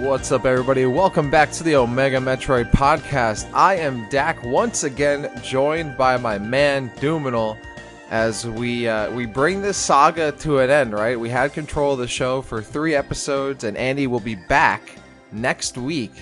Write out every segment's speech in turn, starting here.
What's up, everybody? Welcome back to the Omega Metroid podcast. I am Dak, once again joined by my man Doominal as we bring this saga to an end, right? We had control of the show for 3 episodes, and Andy will be back next week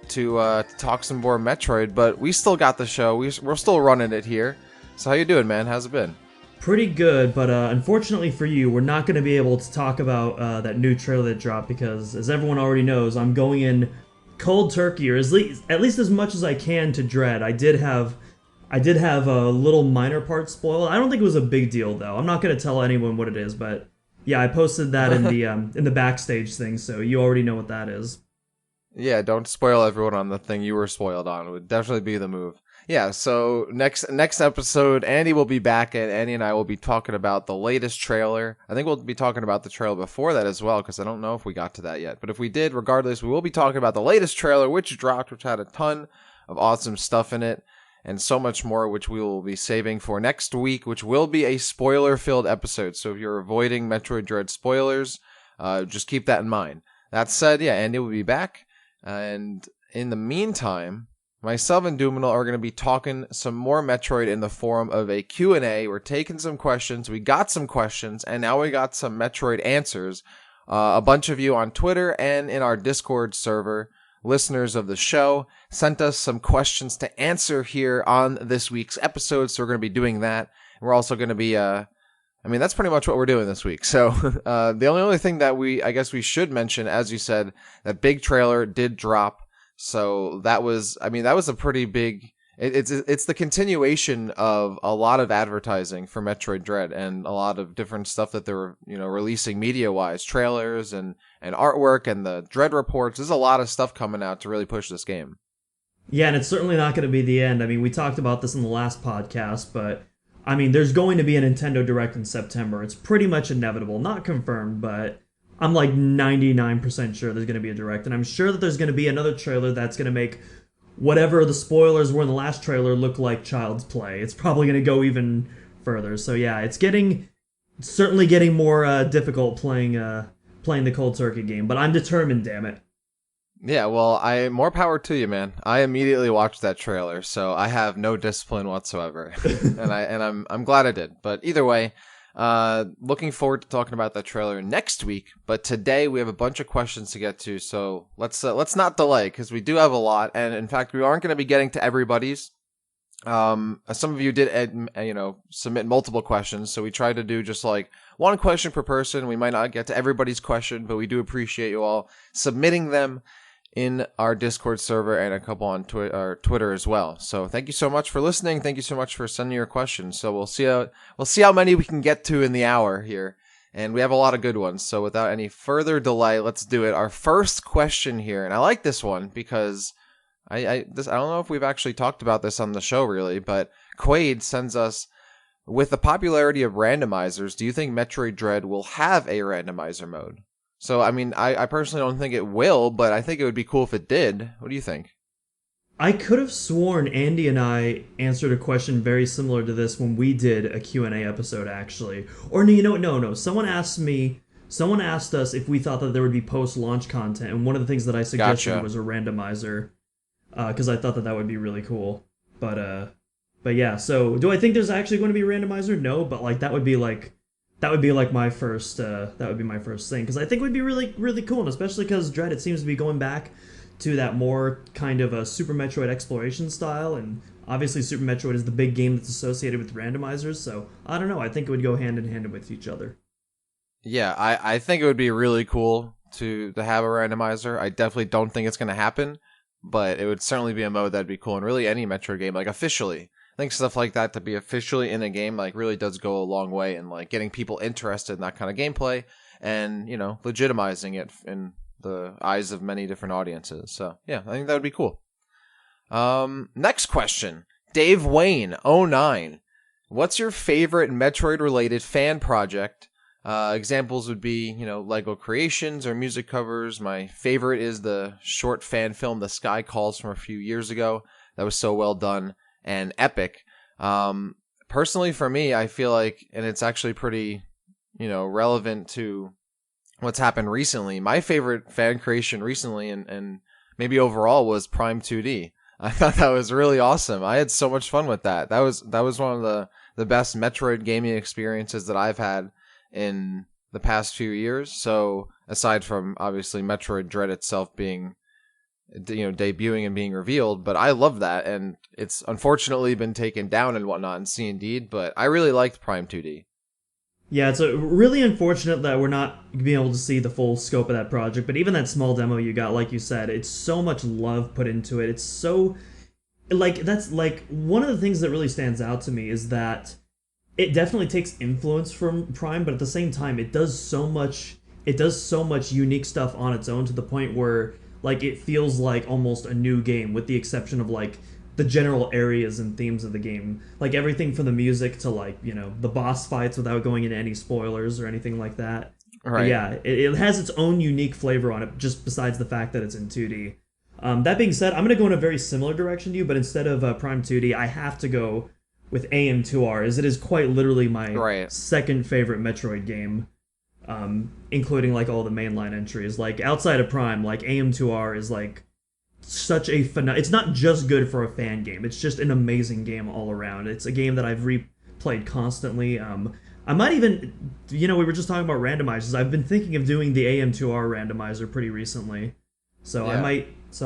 to talk some more Metroid, but we still got the show. We're still running it here. So how you doing, man? How's it been? Pretty good, but unfortunately for you, we're not going to be able to talk about that new trailer that dropped because, as everyone already knows, I'm going in cold turkey, or at least as much as I can to Dread. I did have a little minor part spoiled. I don't think it was a big deal though. I'm not going to tell anyone what it is, but yeah, I posted that in the backstage thing, so you already know what that is. Yeah, don't spoil everyone on the thing you were spoiled on. It would definitely be the move. Yeah, so next episode, Andy will be back, and Andy and I will be talking about the latest trailer. I think we'll be talking about the trailer before that as well, because I don't know if we got to that yet. But if we did, regardless, we will be talking about the latest trailer, which dropped, which had a ton of awesome stuff in it, and so much more, which we will be saving for next week, which will be a spoiler-filled episode. So if you're avoiding Metroid Dread spoilers, just keep that in mind. That said, yeah, Andy will be back, and in the meantime, myself and Doominal are going to be talking some more Metroid in the form of a Q&A. We're taking some questions. We got some questions, and now we got some Metroid answers. A bunch of you on Twitter and in our Discord server, listeners of the show, sent us some questions to answer here on this week's episode, so we're going to be doing that. We're also going to be... that's pretty much what we're doing this week. So the only thing that I guess we should mention, as you said, that big trailer did drop. So that was a pretty big, it's the continuation of a lot of advertising for Metroid Dread and a lot of different stuff that they're, releasing media-wise, trailers and artwork and the Dread reports. There's a lot of stuff coming out to really push this game. Yeah, and it's certainly not going to be the end. I mean, we talked about this in the last podcast, but there's going to be a Nintendo Direct in September. It's pretty much inevitable, not confirmed, but I'm like 99% sure there's going to be a Direct, and I'm sure that there's going to be another trailer that's going to make whatever the spoilers were in the last trailer look like child's play. It's probably going to go even further. So yeah, it's certainly getting more difficult playing the cold turkey game, but I'm determined, damn it. Yeah, well, more power to you, man. I immediately watched that trailer, so I have no discipline whatsoever, and I'm glad I did. But either way, looking forward to talking about that trailer next week. But today we have a bunch of questions to get to, so let's not delay because we do have a lot, and in fact we aren't going to be getting to everybody's. Some of you did submit multiple questions, so we tried to do just like one question per person. We might not get to everybody's question, but we do appreciate you all submitting them in our Discord server and a couple on Twitter as well. So thank you so much for listening. Thank you so much for sending your questions. So we'll see how many we can get to in the hour here, and we have a lot of good ones. So without any further delay, let's do it. Our first question here, and I like this one because I don't know if we've actually talked about this on the show really, but Quaid sends us, with the popularity of randomizers, do you think Metroid Dread will have a randomizer mode? So, I personally don't think it will, but I think it would be cool if it did. What do you think? I could have sworn Andy and I answered a question very similar to this when we did a Q&A episode, actually. Or, no. Someone asked us if we thought that there would be post-launch content, and one of the things that I suggested was a randomizer, because I thought that would be really cool. But yeah, so do I think there's actually going to be a randomizer? No, but that would be my first thing, because I think it would be really, really cool, and especially because Dread, it seems to be going back to that more kind of a Super Metroid exploration style, and obviously Super Metroid is the big game that's associated with randomizers, so I don't know, I think it would go hand in hand with each other. Yeah, I think it would be really cool to have a randomizer. I definitely don't think it's going to happen, but it would certainly be a mode that'd be cool in really any Metroid game, officially. I think stuff like that to be officially in a game really does go a long way in getting people interested in that kind of gameplay and legitimizing it in the eyes of many different audiences. So yeah, I think that would be cool. Next question, Dave Wayne 09. What's your favorite Metroid related fan project? Examples would be Lego creations or music covers. My favorite is the short fan film The Sky Calls from a few years ago. That was so well done and epic. Personally, for me, I feel like, and it's actually pretty, relevant to what's happened recently. My favorite fan creation recently, and maybe overall, was Prime 2D. I thought that was really awesome. I had so much fun with that. That was one of the best Metroid gaming experiences that I've had in the past few years. So aside from obviously Metroid Dread itself being, debuting and being revealed, but I love that, and it's unfortunately been taken down and whatnot in C Indeed, but I really liked Prime 2D. Yeah, it's really unfortunate that we're not being able to see the full scope of that project, but even that small demo you got, like you said, it's so much love put into it. It's so, like, that's, like, one of the things that really stands out to me is that it definitely takes influence from Prime, but at the same time, it does so much unique stuff on its own to the point where, like, it feels like almost a new game, with the exception of, like, the general areas and themes of the game. Like, everything from the music to, like, the boss fights, without going into any spoilers or anything like that. But Right. yeah, it has its own unique flavor on it, just besides the fact that it's in 2D. That being said, I'm going to go in a very similar direction to you, but instead of Prime 2D, I have to go with AM2R, as it is quite literally my Right. second favorite Metroid game, including, like, all the mainline entries. Like, outside of Prime, like, AM2R is, like, such a it's not just good for a fan game, it's just an amazing game all around. It's a game that I've replayed constantly. I might even, we were just talking about randomizers. I've been thinking of doing the AM2R randomizer pretty recently, so Yeah.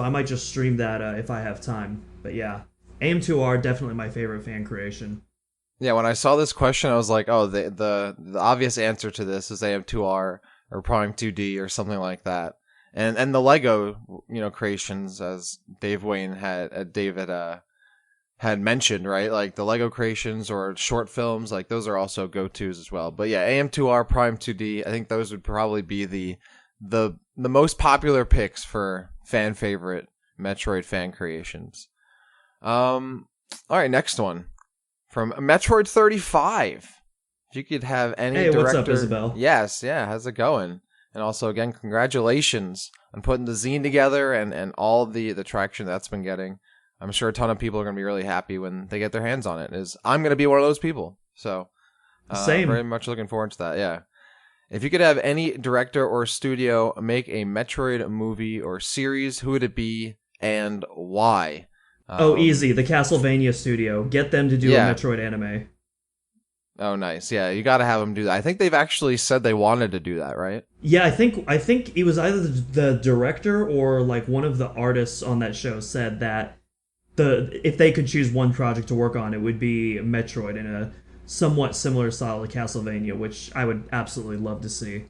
I might just stream that if I have time. But yeah, AM2R definitely my favorite fan creation. Yeah, when I saw this question, I was like, oh, the obvious answer to this is AM2R or Prime 2D or something like that. And the Lego, creations, as David had mentioned, right? Like the Lego creations or short films, like those are also go-tos as well. But yeah, AM2R, Prime 2D, I think those would probably be the most popular picks for fan favorite Metroid fan creations. All right, next one from Metroid 35. If you could have any Hey, director, what's up, Isabel? yes, yeah, how's it going? And also, again, congratulations on putting the zine together and all the traction that's been getting. I'm sure a ton of people are going to be really happy when they get their hands on it. I'm going to be one of those people. So, Same. very much looking forward to that. Yeah. If you could have any director or studio make a Metroid movie or series, who would it be and why? Oh, easy. The Castlevania studio. Get them to do Yeah. a Metroid anime. Oh, nice. Yeah, you got to have them do that. I think they've actually said they wanted to do that, right? Yeah, I think it was either the director or, like, one of the artists on that show said that if they could choose one project to work on, it would be Metroid in a somewhat similar style to Castlevania, which I would absolutely love to see.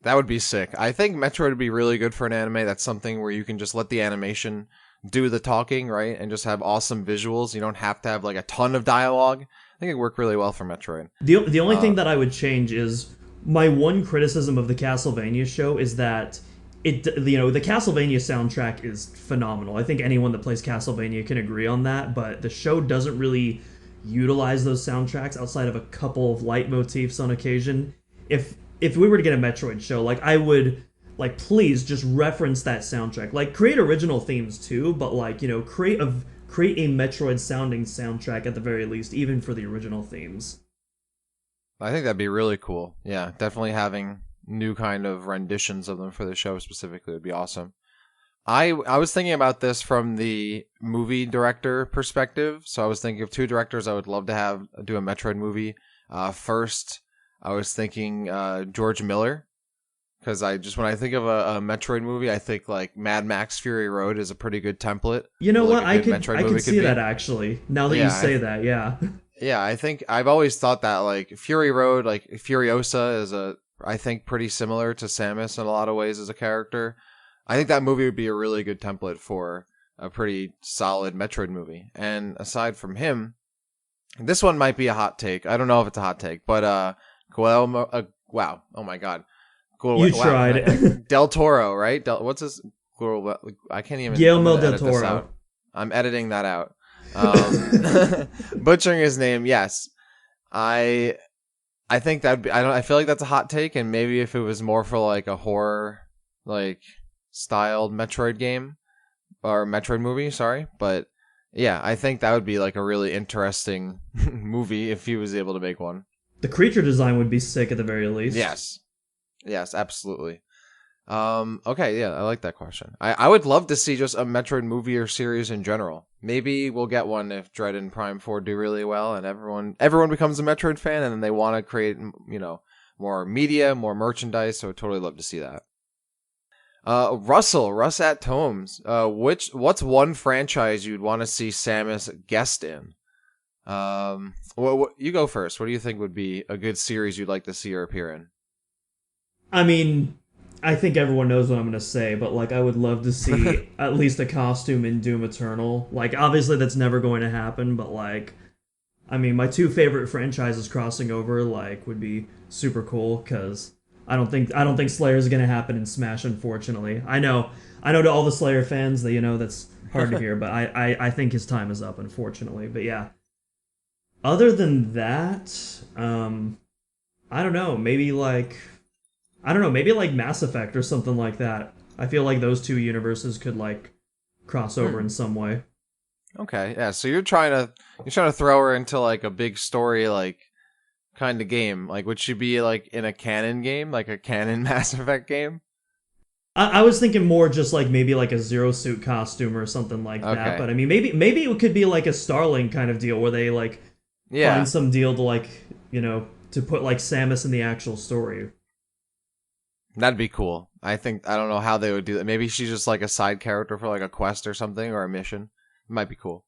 That would be sick. I think Metroid would be really good for an anime. That's something where you can just let the animation do the talking, right? And just have awesome visuals. You don't have to have, like, a ton of dialogue. I think it'd work really well for Metroid. The only thing that I would change is my one criticism of the Castlevania show is that the Castlevania soundtrack is phenomenal. I think anyone that plays Castlevania can agree on that, but the show doesn't really utilize those soundtracks outside of a couple of leitmotifs on occasion. If we were to get a Metroid show, like, I would, like, please just reference that soundtrack. Like, create original themes too, but, like, create a Metroid sounding soundtrack at the very least, even for the original themes. I think that'd be really cool. Yeah, definitely having new kind of renditions of them for the show specifically would be awesome. I was thinking about this from the movie director perspective. So I was thinking of two directors I would love to have do a Metroid movie. First, I was thinking George Miller, because when I think of a Metroid movie, I think like Mad Max Fury Road is a pretty good template. You know what? Like I a good could Metroid I movie could see be. that actually. Now that you Yeah, say that, yeah. Yeah, I think I've always thought that like Fury Road, like Furiosa is I think pretty similar to Samus in a lot of ways as a character. I think that movie would be a really good template for a pretty solid Metroid movie. And aside from him, this one might be a hot take. I don't know if it's a hot take, but Guillermo, wow, oh my god. You tried. Del Toro, right? What's his? I can't even. Guillermo I'm gonna del edit this Toro. out. I'm editing that out. Butchering his name, yes. I think that'd be. I feel like that's a hot take, and maybe if it was more for like a horror, like styled Metroid game or Metroid movie, sorry, but yeah, I think that would be like a really interesting movie if he was able to make one. The creature design would be sick at the very least. Yes. Yes, absolutely. Okay, yeah, I like that question. I would love to see just a Metroid movie or series in general. Maybe we'll get one if Dread and Prime 4 do really well and everyone becomes a Metroid fan and then they want to create, more media, more merchandise, so I'd totally love to see that. Russ at Tomes. What's one franchise you'd want to see Samus guest in? You go first. What do you think would be a good series you'd like to see her appear in? I mean, I think everyone knows what I'm gonna say, but like, I would love to see at least a costume in Doom Eternal. Like, obviously that's never going to happen, but like, I mean, my two favorite franchises crossing over like would be super cool because I don't think Slayer is gonna happen in Smash. Unfortunately, I know to all the Slayer fans that that's hard to hear, but I think his time is up. Unfortunately, but yeah. Other than that, I don't know. Maybe like I don't know. Maybe like Mass Effect or something like that. I feel like those two universes could like cross over in some way. Okay, yeah. So you're trying to throw her into like a big story like kind of game. Like, would she be like in a canon game, like a canon Mass Effect game? I was thinking more just like maybe like a Zero Suit costume or something like that. Okay, But I mean, maybe it could be like a Starlink kind of deal where they like find yeah, some deal to like to put like Samus in the actual story. that'd be cool. I don't know how they would do that. Maybe she's just like a side character for like a quest or something or a mission. It might be cool.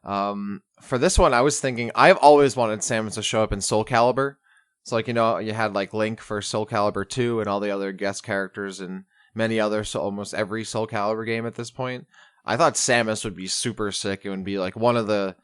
For this one, I was thinking I've always wanted Samus to show up in Soul Calibur. So like you had like Link for Soul Calibur 2 and all the other guest characters and many others, so almost every Soul Calibur game at this point. I thought Samus would be super sick. It would be like one of the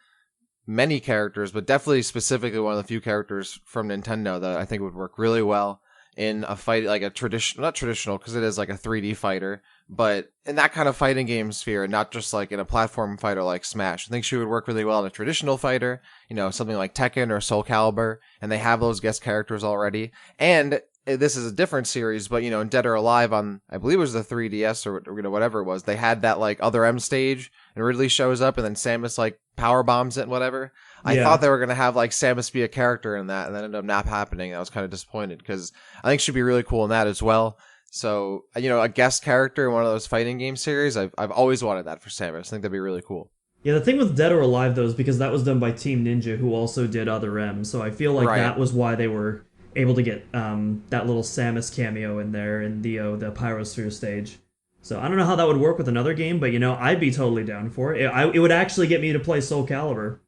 many characters, but definitely specifically one of the few characters from Nintendo that I think would work really well in a fight, like a traditional, not traditional because it is like a 3D fighter, but in that kind of fighting game sphere, not just like in a platform fighter like Smash. I think she would work really well in a traditional fighter, something like Tekken or Soul Calibur, and they have those guest characters already. And this is a different series, but in Dead or Alive on, I believe it was the 3DS or whatever it was, they had that like other M stage, and Ridley shows up, and then Samus like power bombs it and whatever. I thought Yeah. they were gonna have like Samus be a character in that, and that ended up not happening. I was kind of disappointed because I think she'd be really cool in that as well. So a guest character in one of those fighting game series, I've always wanted that for Samus. I think that'd be really cool. Yeah, the thing with Dead or Alive though is because that was done by Team Ninja, who also did Other M. So I feel like Right. that was why they were able to get that little Samus cameo in there in the Pyrosphere stage. So I don't know how that would work with another game, but I'd be totally down for it. It would actually get me to play Soul Calibur.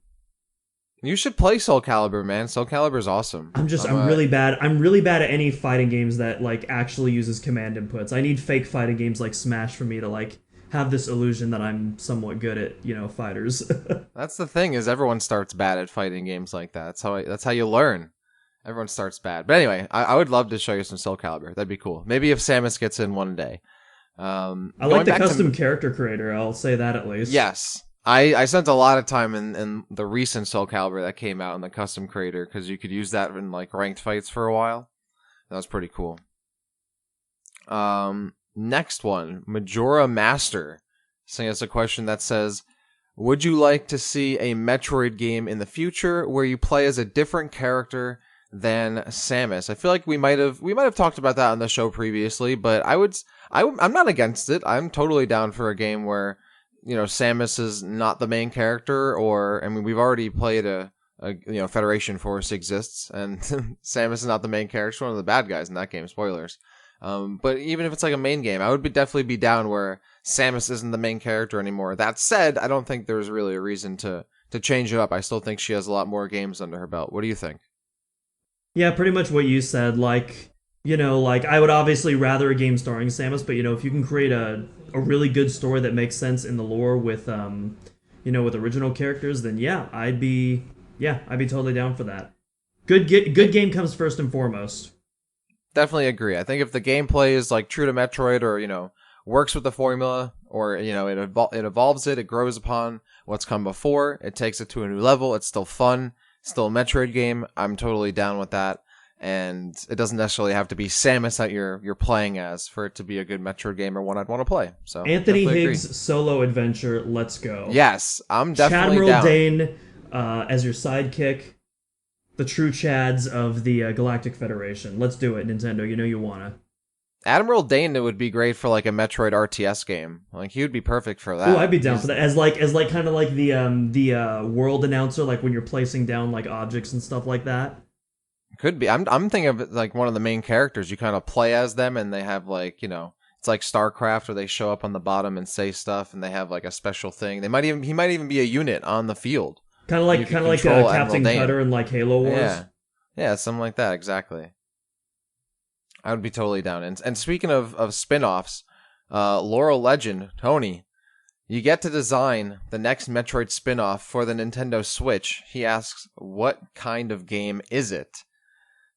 You should play Soul Calibur, man. Soul Calibur is awesome. I'm really bad. I'm really bad at any fighting games that like actually uses command inputs. I need fake fighting games like Smash for me to like have this illusion that I'm somewhat good at fighters. That's the thing is everyone starts bad at fighting games like that. That's how you learn. Everyone starts bad. But anyway, I would love to show you some Soul Calibur. That'd be cool. Maybe if Samus gets in one day. I like Going the back custom to character creator. I'll say that at least. yes, I spent a lot of time in the recent Soul Calibur that came out in the custom creator because you could use that in like ranked fights for a while. That was pretty cool. Next one, Majora Master, sending us a question that says, would you like to see a Metroid game in the future where you play as a different character than Samus? I feel like we might have talked about that on the show previously, but I'm not against it. I'm totally down for a game where Samus is not the main character, or I mean we've already played a Federation Force exists, and Samus is not the main character. She's one of the bad guys in that game. Spoilers. But even if it's like a main game, I would definitely be down where Samus isn't the main character anymore. That said, I don't think there's really a reason to change it up. I still think she has a lot more games under her belt. What do you think? Yeah, pretty much what you said. Like I would obviously rather a game starring Samus, but if you can create a really good story that makes sense in the lore with with original characters, then I'd be totally down for that. Good game comes first and foremost. Definitely agree. I think if the gameplay is like true to Metroid, or works with the formula, or it evolves it grows upon what's come before, it takes it to a new level, it's still fun, still a Metroid game, I'm totally down with that. And it doesn't necessarily have to be Samus that you're playing as for it to be a good Metroid game or one I'd want to play. So Anthony definitely agree. Higgs solo adventure. Let's go. Yes, I'm definitely Chadmiral down. Dane as your sidekick. The true Chads of the Galactic Federation. Let's do it, Nintendo. You know you wanna. Admiral Dane would be great for like a Metroid RTS game. Like he would be perfect for Oh, I'd that. be down for that as like kind of like the world announcer, like when you're placing down like objects and stuff like that. Could be. I'm thinking of it like one of the main characters. You kind of play as them, and they have like it's like StarCraft where they show up on the bottom and say stuff, and they have like a special thing. He might even be a unit on the field. You could Kind of like control Admiral Captain Dane. Cutter in like Halo Wars. Yeah, yeah, something like that. Exactly. I would be totally down. And speaking of spin-offs, Laurel Legend, Tony, you get to design the next Metroid spin-off for the Nintendo Switch. He asks, what kind of game is it?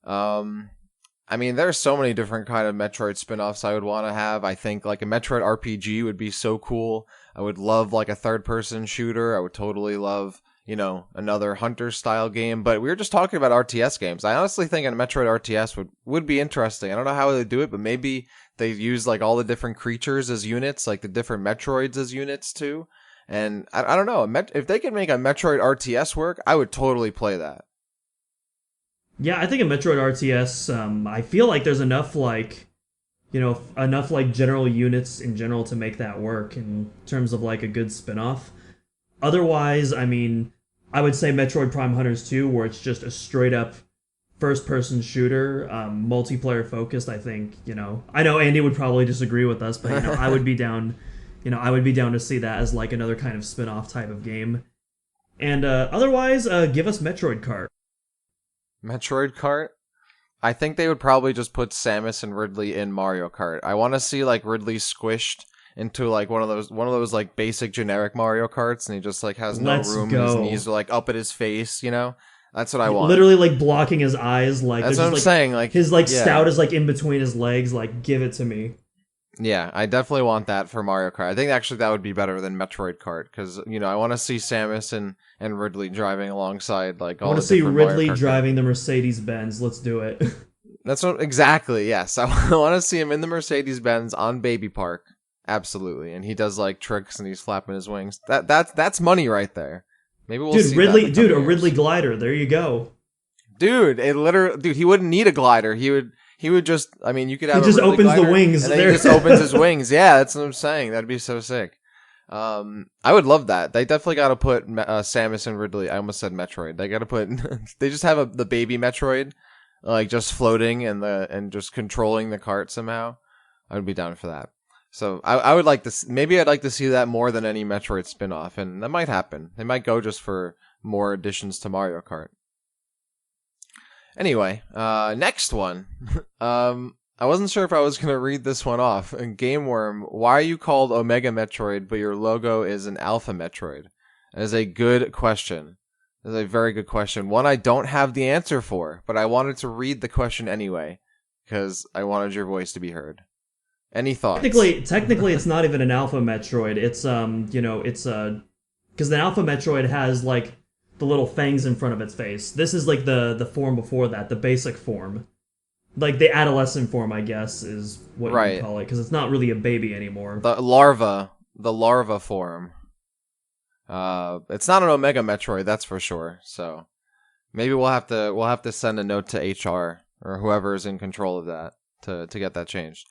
I mean, there's so many different kind of Metroid spin-offs I would want to have. I think like a Metroid RPG would be so cool. I would love like a third-person shooter. I would totally love, another Hunter-style game. But we were just talking about RTS games. I honestly think a Metroid RTS would be interesting. I don't know how they do it, but maybe they use like all the different creatures as units, like the different Metroids as units too. And I don't know. If they could make a Metroid RTS work, I would totally play that. Yeah, I think in Metroid RTS, I feel like there's enough enough like general units in general to make that work in terms of like a good spin-off. Otherwise, I mean, I would say Metroid Prime Hunters 2, where it's just a straight up first-person shooter, multiplayer focused. I think I know Andy would probably disagree with us, but I would be down. I would be down to see that as like another kind of spin-off type of game. And otherwise, give us Metroid Kart. Metroid Kart? I think they would probably just put Samus and Ridley in Mario Kart. I want to see like Ridley squished into like one of those like basic generic Mario Karts, and he just like has no Let's room. go. And his knees are like up at his face. That's what I want. Literally like blocking his eyes. Like that's what I'm saying. Like his yeah. snout is like in between his legs. Like give it to me. Yeah, I definitely want that for Mario Kart. I think actually that would be better than Metroid Kart because I want to see Samus and Ridley driving alongside like all. I want to see Ridley driving the Mercedes Benz. Let's do it. That's what exactly. Yes, I want to see him in the Mercedes Benz on Baby Park. Absolutely, and he does like tricks and he's flapping his wings. That's money right there. Maybe we'll see Ridley, that a Ridley glider. There you go. Dude, he wouldn't need a glider. He would just, I mean, you could have. He just opens the wings. And then he just opens his wings. Yeah, that's what I'm saying. That'd be so sick. I would love that. They definitely got to put Samus and Ridley. I almost said Metroid. They got to put. They just have the baby Metroid, like just floating and just controlling the cart somehow. I would be down for that. So I would like to. Maybe I'd like to see that more than any Metroid spinoff, and that might happen. They might go just for more additions to Mario Kart. Anyway, next one. I wasn't sure if I was going to read this one off. Game Worm, why are you called Omega Metroid, but your logo is an Alpha Metroid? That is a good question. That is a very good question. One I don't have the answer for, but I wanted to read the question anyway, because I wanted your voice to be heard. Any thoughts? Technically, it's not even an Alpha Metroid. It's because the Alpha Metroid has like the little fangs in front of its face. This is like the form before that, the basic form. Like the adolescent form, I guess, is what you would call it, because it's not really a baby anymore. The larva form. It's not an Omega Metroid, that's for sure. So maybe we'll have to send a note to HR or whoever is in control of that to get that changed.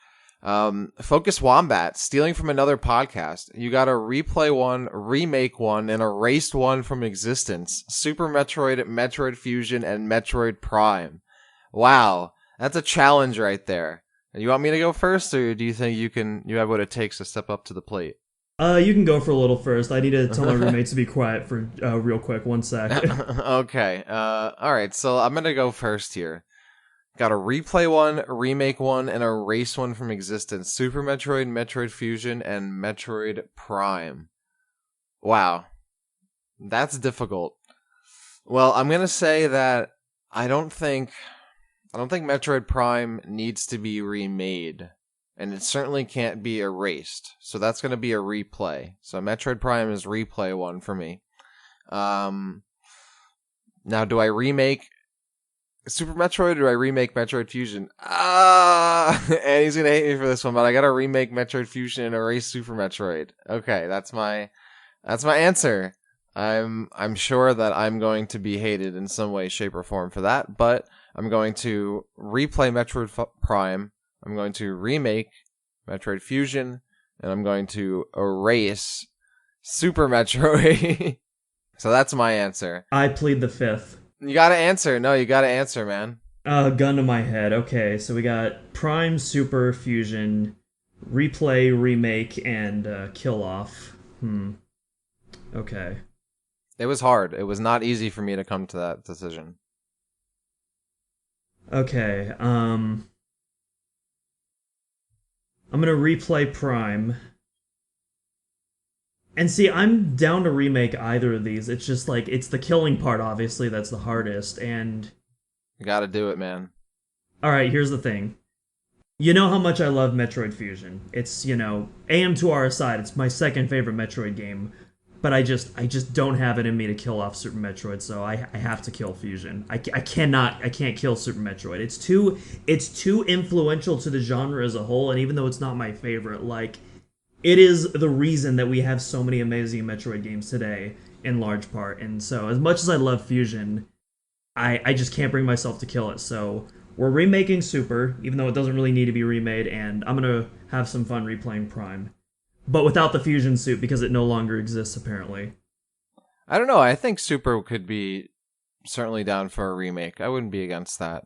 Focus Wombat, stealing from another podcast. You got to replay one, remake one, and erase one from existence. Super Metroid, Metroid Fusion, and Metroid Prime. Wow, that's a challenge right there. You want me to go first, or do you think you have what it takes to step up to the plate? You can go for a little first. I need to tell my roommates to be quiet for real quick. 1 sec. Okay. All right. So I'm gonna go first here. Got to replay one, remake one, and erase one from existence. Super Metroid, Metroid Fusion, and Metroid Prime. Wow. That's difficult. Well, I'm going to say that I don't think Metroid Prime needs to be remade. And it certainly can't be erased. So that's going to be a replay. So Metroid Prime is replay one for me. Now, do I remake Super Metroid, or do I remake Metroid Fusion? And he's gonna hate me for this one, but I gotta remake Metroid Fusion and erase Super Metroid. Okay, that's my answer. I'm sure that I'm going to be hated in some way, shape, or form for that, but I'm going to replay Metroid Prime. I'm going to remake Metroid Fusion, and I'm going to erase Super Metroid. So that's my answer. I plead the fifth. You gotta answer. No, you gotta answer, man. Gun to my head. Okay, so we got Prime, Super, Fusion, Replay, Remake, and Kill Off. Okay. It was hard. It was not easy for me to come to that decision. Okay, I'm gonna replay Prime. And see, I'm down to remake either of these. It's just like, it's the killing part, obviously, that's the hardest. And, You gotta do it, man. alright, here's the thing. You know how much I love Metroid Fusion. It's, AM2R aside, it's my second favorite Metroid game. But I just don't have it in me to kill off Super Metroid, so I have to kill Fusion. I can't kill Super Metroid. It's too influential to the genre as a whole, and even though it's not my favorite, like, it is the reason that we have so many amazing Metroid games today, in large part. And so, as much as I love Fusion, I just can't bring myself to kill it. So, we're remaking Super, even though it doesn't really need to be remade, and I'm gonna have some fun replaying Prime. But without the fusion suit, because it no longer exists, apparently. I don't know. I think Super could be certainly down for a remake. I wouldn't be against that.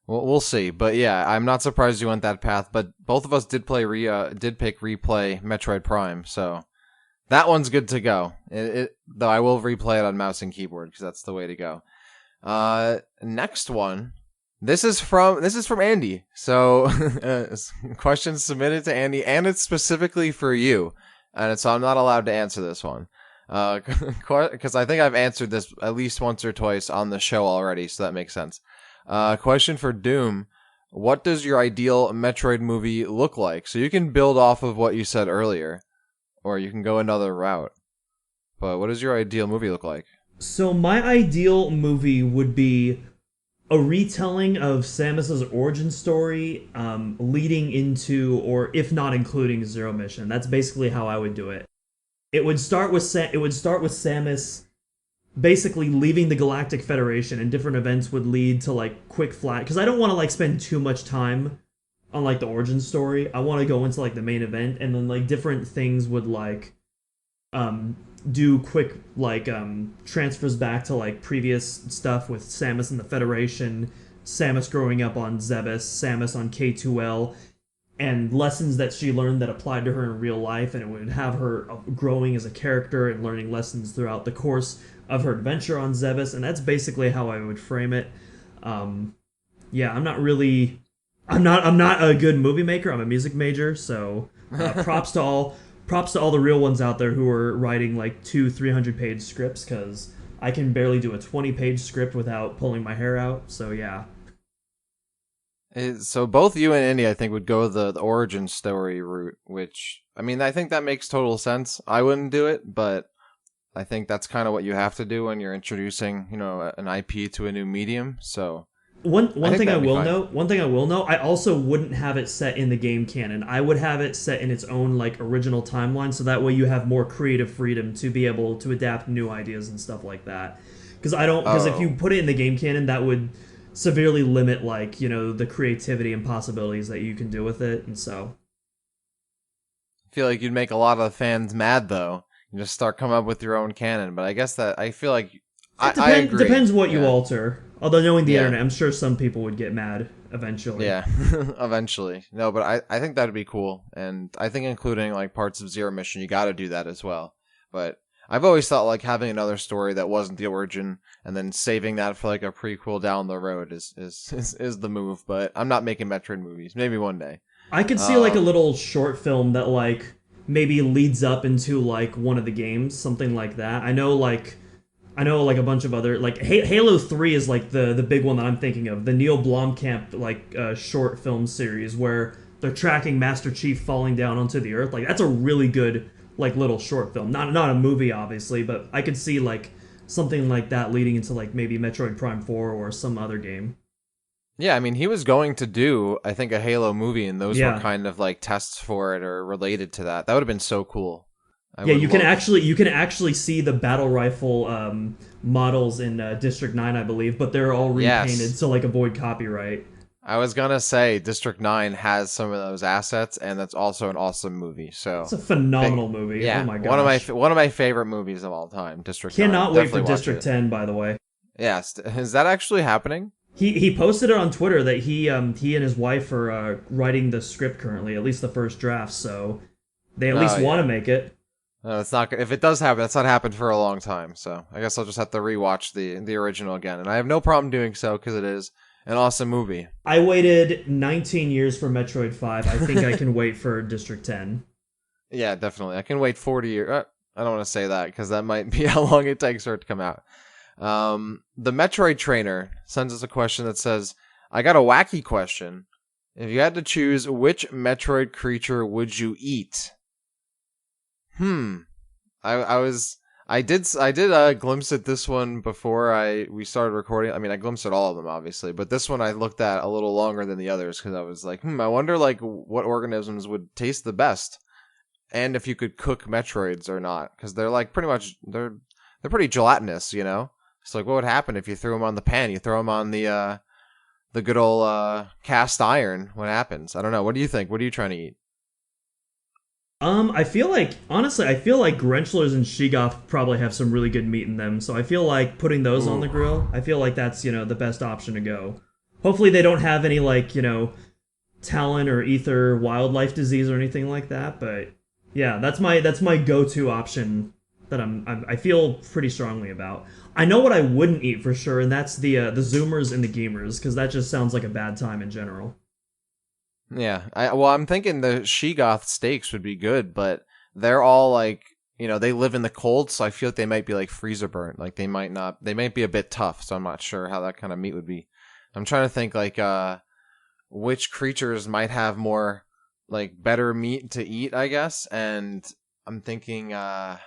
We'll see. But yeah, I'm not surprised you went that path. But both of us did pick replay Metroid Prime, so that one's good to go. Though I will replay it on mouse and keyboard because that's the way to go. Next one. This is from Andy. So, questions submitted to Andy, and it's specifically for you. And so I'm not allowed to answer this one. Because I think I've answered this at least once or twice on the show already, so that makes sense. Question for Doom. What does your ideal Metroid movie look like? So you can build off of what you said earlier, or you can go another route. But what does your ideal movie look like? So my ideal movie would be a retelling of Samus's origin story, leading into, or if not including, Zero Mission. That's basically how I would do it. It would start with Samus basically leaving the Galactic Federation, and different events would lead to like quick flat. Because I don't want to like spend too much time on like the origin story. I want to go into like the main event, and then like different things would like do quick like transfers back to like previous stuff with Samus and the Federation, Samus growing up on Zebes, Samus on K2L, and lessons that she learned that applied to her in real life, and it would have her growing as a character and learning lessons throughout the course of her adventure on Zebes, and that's basically how I would frame it. Yeah, I'm not a good movie maker. I'm a music major, so props to all the real ones out there who are writing like 200-300 page scripts, because I can barely do a 20-page script without pulling my hair out. So yeah. So both you and Andy, I think, would go the origin story route, which, I mean, I think that makes total sense. I wouldn't do it, but I think that's kind of what you have to do when you're introducing, an IP to a new medium. So One thing I will note, I also wouldn't have it set in the game canon. I would have it set in its own like original timeline, so that way you have more creative freedom to be able to adapt new ideas and stuff like that. Because if you put it in the game canon, that would severely limit like, the creativity and possibilities that you can do with it, and so I feel like you'd make a lot of fans mad, though. You just start coming up with your own canon, but I guess that I feel like I agree. Depends what you alter. Although knowing the internet, I'm sure some people would get mad eventually. Yeah, eventually. No, but I think that'd be cool, and I think including like parts of Zero Mission, you got to do that as well. But I've always thought like having another story that wasn't the origin and then saving that for like a prequel down the road is the move. But I'm not making Metroid movies. Maybe one day. I could see like a little short film that like maybe leads up into like one of the games, something like that. I know like a bunch of other like Halo 3 is like the big one that I'm thinking of. The Neil Blomkamp like short film series where they're tracking Master Chief falling down onto the earth. Like that's a really good like little short film. Not a movie obviously, but I could see like something like that leading into like maybe Metroid Prime 4 or some other game. Yeah, I mean, he was going to do, I think, a Halo movie, and those were kind of like tests for it or related to that. That would have been so cool. You can actually see the battle rifle models in District 9, I believe, but they're all repainted to like avoid copyright. I was gonna say District 9 has some of those assets, and that's also an awesome movie. It's So, a phenomenal big, movie. Oh yeah, my gosh. one of my favorite movies of all time, District 9. Cannot wait for Definitely watch District it. 10, by the way. Yes, is that actually happening? He posted it on Twitter that he and his wife are writing the script currently, at least the first draft, so they at Oh least want to yeah. make it. No, it's not. If it does happen, that's not happened for a long time. So I guess I'll just have to rewatch the original again, and I have no problem doing so because it is an awesome movie. I waited 19 years for Metroid 5. I think I can wait for District 10. Yeah, definitely. I can wait 40 years. I don't want to say that because that might be how long it takes for it to come out. The Metroid trainer sends us a question that says, I got a wacky question. If you had to choose, which Metroid creature would you eat? I was I did glimpse at this one before we started recording. I mean, I glimpsed at all of them obviously, but this one I looked at a little longer than the others because I was like, I wonder like what organisms would taste the best, and if you could cook Metroids or not, because they're like pretty much they're pretty gelatinous, you know. It's like what would happen if you threw them on the pan? You throw them on the good old cast iron. What happens? I don't know. What do you think? What are you trying to eat? I feel like honestly, I feel like Grenchlers and Sheegoth probably have some really good meat in them. So I feel like putting those on the Ooh. grill, I feel like that's, the best option to go. Hopefully they don't have any like, Talon or Ether wildlife disease or anything like that, but yeah, that's my go-to option that I feel pretty strongly about. I know what I wouldn't eat for sure, and that's the Zoomers and the Gamers, because that just sounds like a bad time in general. Yeah, I'm thinking the Sheegoth steaks would be good, but they're all like, they live in the cold, so I feel like they might be like freezer burnt. Like they might be a bit tough, so I'm not sure how that kind of meat would be. I'm trying to think like which creatures might have more like better meat to eat, I guess. And I'm thinking the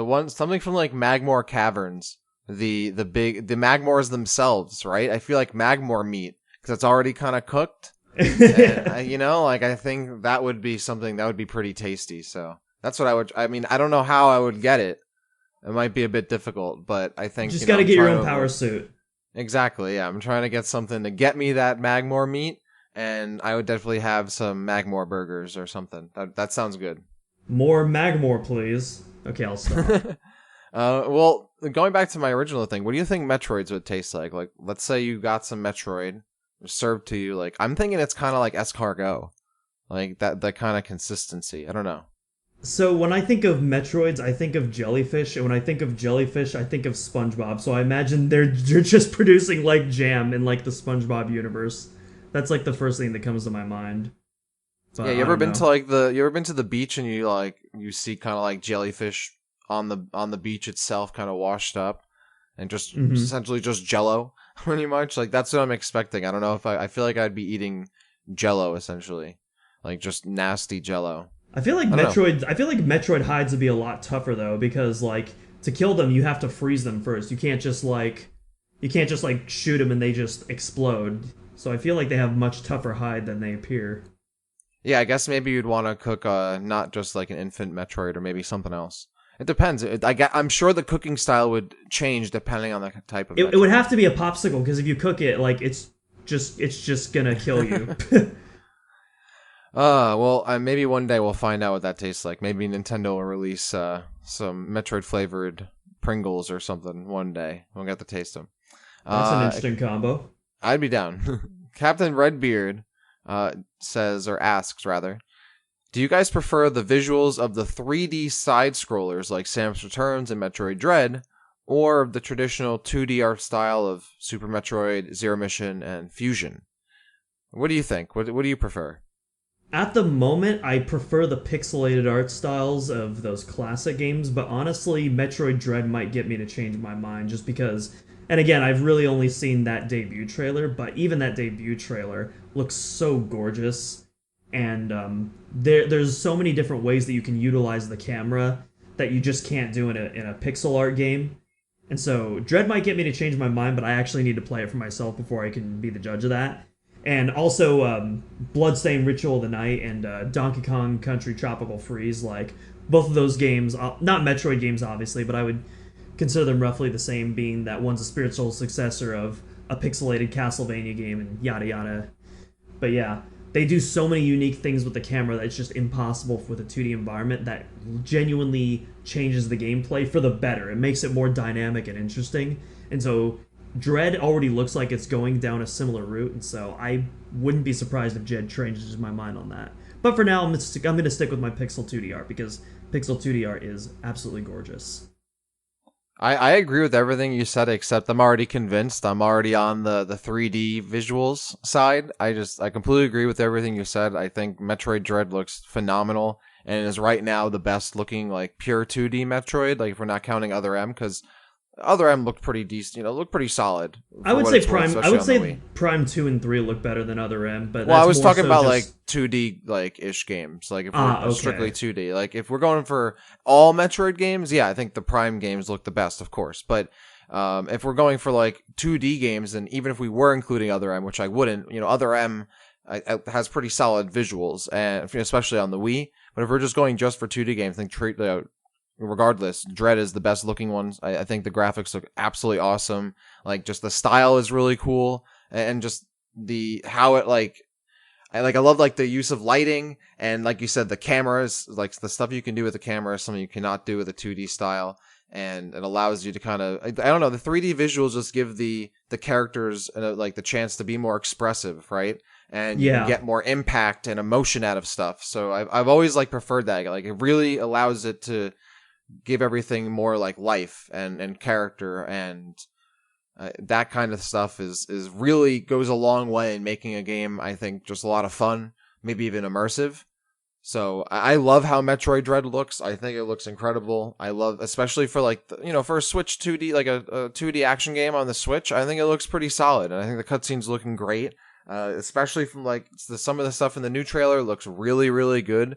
one something from like Magmor Caverns, the Magmors themselves, right? I feel like Magmor meat because it's already kind of cooked. And like I think that would be something that would be pretty tasty. So that's what I mean, I don't know how I would get it. It might be a bit difficult, but I think Just got to I'm get your trying own to power avoid. suit. Exactly. Yeah, I'm trying to get something to get me that Magmor meat, and I would definitely have some Magmor burgers or something. That sounds good. More Magmore, please. Okay, I'll stop. Well, going back to my original thing, what do you think Metroids would taste like? Like, let's say you got some Metroid served to you. Like, I'm thinking it's kind of like escargot, like that kind of consistency. I don't know. So when I think of Metroids, I think of jellyfish, and when I think of jellyfish, I think of SpongeBob. So I imagine they're just producing like jam in like the SpongeBob universe. That's like the first thing that comes to my mind. But Yeah, I don't know. you ever been to the beach and you see kind of like jellyfish on the beach itself, kind of washed up, and just Hmm. essentially just Jello, pretty much. Like that's what I'm expecting. I don't know if I feel like I'd be eating Jello essentially, like just nasty Jello. I don't know. I feel like Metroid hides would be a lot tougher though, because like to kill them, you have to freeze them first. You can't just like shoot them and they just explode. So I feel like they have much tougher hide than they appear. Yeah, I guess maybe you'd want to cook not just like an infant Metroid or maybe something else. It depends. I'm sure the cooking style would change depending on the type of It would Metroid. have to be a popsicle because if you cook it, like it's just gonna kill you. Well, maybe one day we'll find out what that tastes like. Maybe Nintendo will release some Metroid flavored Pringles or something one day. We'll get to taste them. That's an Uh, interesting combo. I'd be down. Captain Redbeard says, or asks rather, do you guys prefer the visuals of the 3D side scrollers like Samus Returns and Metroid Dread, or the traditional 2D art style of Super Metroid, Zero Mission, and Fusion? What do you think? What do you prefer? At the moment, I prefer the pixelated art styles of those classic games, but honestly, Metroid Dread might get me to change my mind just because. And again, I've really only seen that debut trailer, but even that debut trailer looks so gorgeous, and there's so many different ways that you can utilize the camera that you just can't do in a pixel art game. And so Dread might get me to change my mind, but I actually need to play it for myself before I can be the judge of that. And also Bloodstained Ritual of the Night and Donkey Kong Country Tropical Freeze, like both of those games, not Metroid games obviously, but I would consider them roughly the same, being that one's a spiritual successor of a pixelated Castlevania game and yada yada. But yeah, they do so many unique things with the camera that it's just impossible with a 2D environment that genuinely changes the gameplay for the better. It makes it more dynamic and interesting. And so Dread already looks like it's going down a similar route, and so I wouldn't be surprised if Dread changes my mind on that. But for now, I'm going to stick with my Pixel 2D art because Pixel 2D art is absolutely gorgeous. I agree with everything you said, except I'm already convinced. I'm already on the 3D visuals side. I completely agree with everything you said. I think Metroid Dread looks phenomenal and is right now the best looking like pure 2D Metroid. Like if we're not counting Other M, because Other M looked pretty decent. Looked pretty solid. I would say Prime. I would say Prime 2 and 3 look better than Other M. But well, that's I was more talking so about just... like 2D like ish games. Like if we're okay. strictly 2D. Like if we're going for all Metroid games, yeah, I think the Prime games look the best, of course. But if we're going for like 2D games, and even if we were including Other M, which I wouldn't, Other M has pretty solid visuals, and especially on the Wii. But if we're just going just for 2D games, I think regardless, Dread is the best looking one. I think the graphics look absolutely awesome. Like just the style is really cool, and just how it I love like the use of lighting, and like you said, the cameras, like the stuff you can do with the camera is something you cannot do with a 2D style, and it allows you to kind of, I don't know, the 3D visuals just give the characters like the chance to be more expressive, right? And you can get more impact and emotion out of stuff. So I've always preferred that. Like it really allows it to give everything more like life and character, and that kind of stuff is really goes a long way in making a game, I think, just a lot of fun, maybe even immersive. So I love how Metroid Dread looks. I think it looks incredible. I love, especially for for a Switch 2D, like a 2D action game on the Switch, I think it looks pretty solid. And I think the cutscene's looking great. Especially from some of the stuff in the new trailer looks really, really good.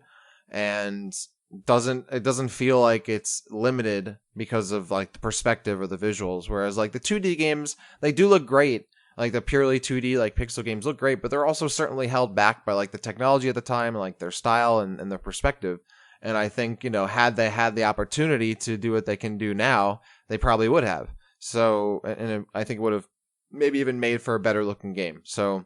And it doesn't feel like it's limited because of the perspective or the visuals, whereas the 2D games, they do look great, the purely 2D pixel games look great, but they're also certainly held back by the technology at the time and their style and their perspective. And I think had they had the opportunity to do what they can do now, they probably would have. So, and I think it would have maybe even made for a better looking game. So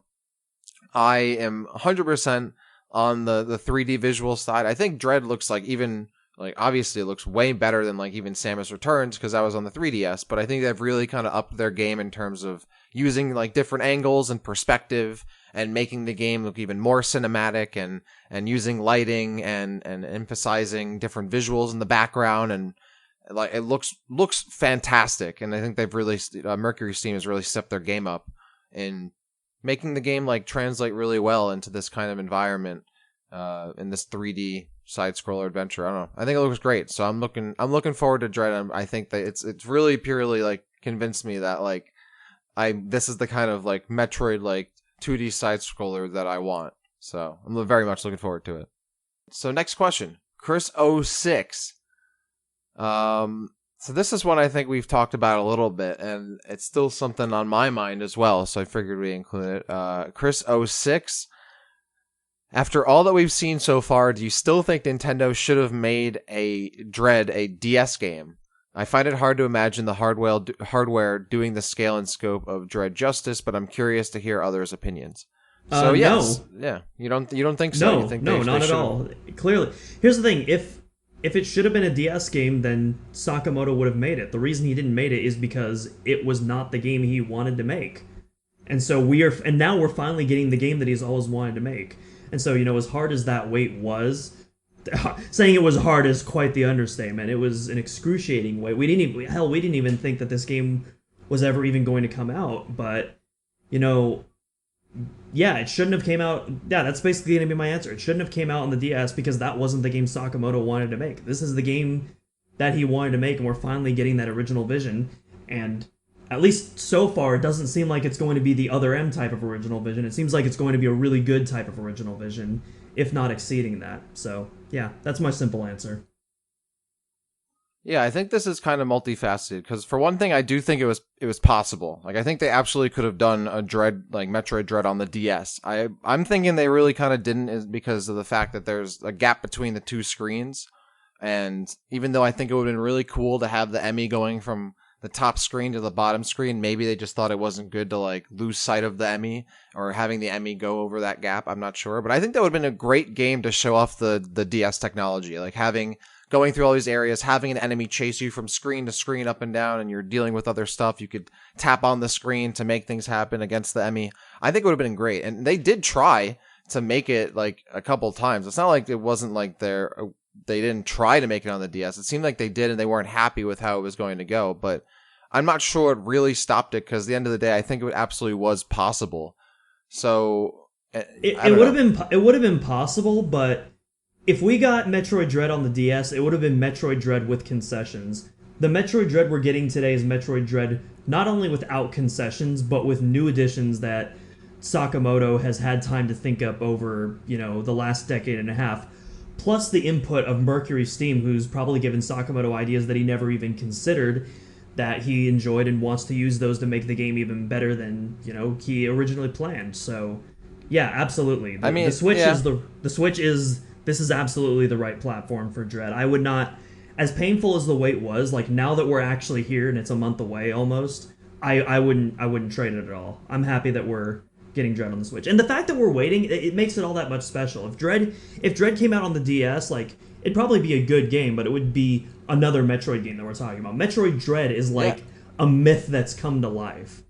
I am 100% on the 3D visual side. I think Dread looks obviously it looks way better than even Samus Returns, because that was on the 3DS, but I think they've really kind of upped their game in terms of using different angles and perspective and making the game look even more cinematic, and using lighting and emphasizing different visuals in the background, and it looks fantastic. And I think they've really Mercury Steam has really stepped their game up in making the game translate really well into this kind of environment, in this 3D side scroller adventure. I don't know. I think it looks great. So I'm looking forward to Dread. I think that it's really purely convinced me that this is the kind of Metroid 2D side scroller that I want. So I'm very much looking forward to it. So next question, Chris 06. So this is one I think we've talked about a little bit, and it's still something on my mind as well, so I figured we include it. Chris 06, after all that we've seen so far, do you still think Nintendo should have made Dread a DS game? I find it hard to imagine the hardware doing the scale and scope of Dread justice, but I'm curious to hear others' opinions. So yes, no. Yeah, you don't think so? No, you think no, not at all. Clearly, here's the thing: if it should have been a DS game, then Sakamoto would have made it. The reason he didn't make it is because it was not the game he wanted to make. And so now we're finally getting the game that he's always wanted to make. And so, as hard as that wait was, saying it was hard is quite the understatement. It was an excruciating wait. We didn't even think that this game was ever even going to come out. But, yeah, it shouldn't have came out. Yeah, that's basically going to be my answer. It shouldn't have came out on the DS because that wasn't the game Sakamoto wanted to make. This is the game that he wanted to make, and we're finally getting that original vision. And at least so far, it doesn't seem like it's going to be the Other M type of original vision. It seems like it's going to be a really good type of original vision, if not exceeding that. So, yeah, that's my simple answer. Yeah, I think this is kind of multifaceted, because for one thing, I do think it was possible. I think they absolutely could have done a Dread, Metroid Dread on the DS. I'm thinking they really kind of didn't, is because of the fact that there's a gap between the two screens. And even though I think it would have been really cool to have the Emmy going from the top screen to the bottom screen. Maybe they just thought it wasn't good to like lose sight of the Emmy or having the Emmy go over that gap. I'm not sure, but I think that would have been a great game to show off the DS technology, like going through all these areas, having an enemy chase you from screen to screen up and down, and you're dealing with other stuff. You could tap on the screen to make things happen against the Emmy. I think it would have been great. And they did try to make it like a couple times. It's not like it wasn't like they didn't try to make it on the DS. It seemed like they did and they weren't happy with how it was going to go. But I'm not sure it really stopped it because at the end of the day, I think it absolutely was possible. So it would have been possible, but if we got Metroid Dread on the DS, it would have been Metroid Dread with concessions. The Metroid Dread we're getting today is Metroid Dread not only without concessions, but with new additions that Sakamoto has had time to think up over, the last decade and a half. Plus the input of Mercury Steam, who's probably given Sakamoto ideas that he never even considered, that he enjoyed and wants to use those to make the game even better than, he originally planned. So, yeah, absolutely. The Switch is this is absolutely the right platform for Dread. I would not, as painful as the wait was, like now that we're actually here and it's a month away almost, I wouldn't trade it at all. I'm happy that we're getting Dread on the Switch. And the fact that we're waiting, it makes it all that much special. If Dread came out on the DS, like it'd probably be a good game, but it would be another Metroid game that we're talking about. Metroid Dread is like a myth that's come to life.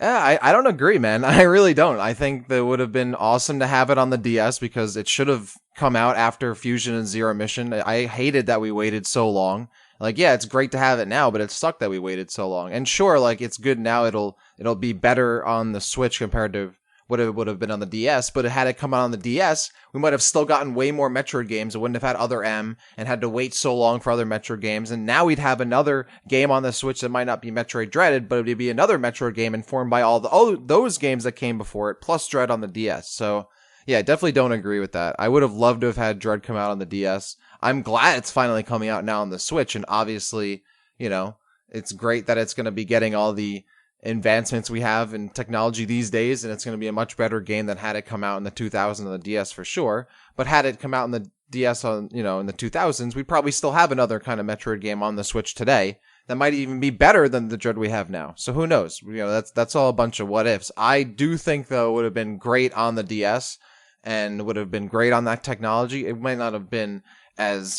Yeah, I don't agree, man. I really don't. I think that would have been awesome to have it on the DS because it should have come out after Fusion and Zero Mission. I hated that we waited so long. Like, yeah, it's great to have it now, but it sucked that we waited so long. And sure, like it's good now. It'll be better on the Switch compared to what it would have been on the DS. But had it come out on the DS, we might have still gotten way more Metroid games. It wouldn't have had other M and had to wait so long for other Metroid games. And now we'd have another game on the Switch that might not be Metroid Dreaded, but it would be another Metroid game informed by all those games that came before it, plus Dread on the DS. So yeah, I definitely don't agree with that. I would have loved to have had Dread come out on the DS. I'm glad it's finally coming out now on the Switch, and obviously, it's great that it's going to be getting all the advancements we have in technology these days, and it's going to be a much better game than had it come out in the 2000s on the DS for sure. But had it come out in the DS in the 2000s, we'd probably still have another kind of Metroid game on the Switch today that might even be better than the Dread we have now. So who knows? That's all a bunch of what ifs. I do think though it would have been great on the DS and would have been great on that technology. It might not have been as,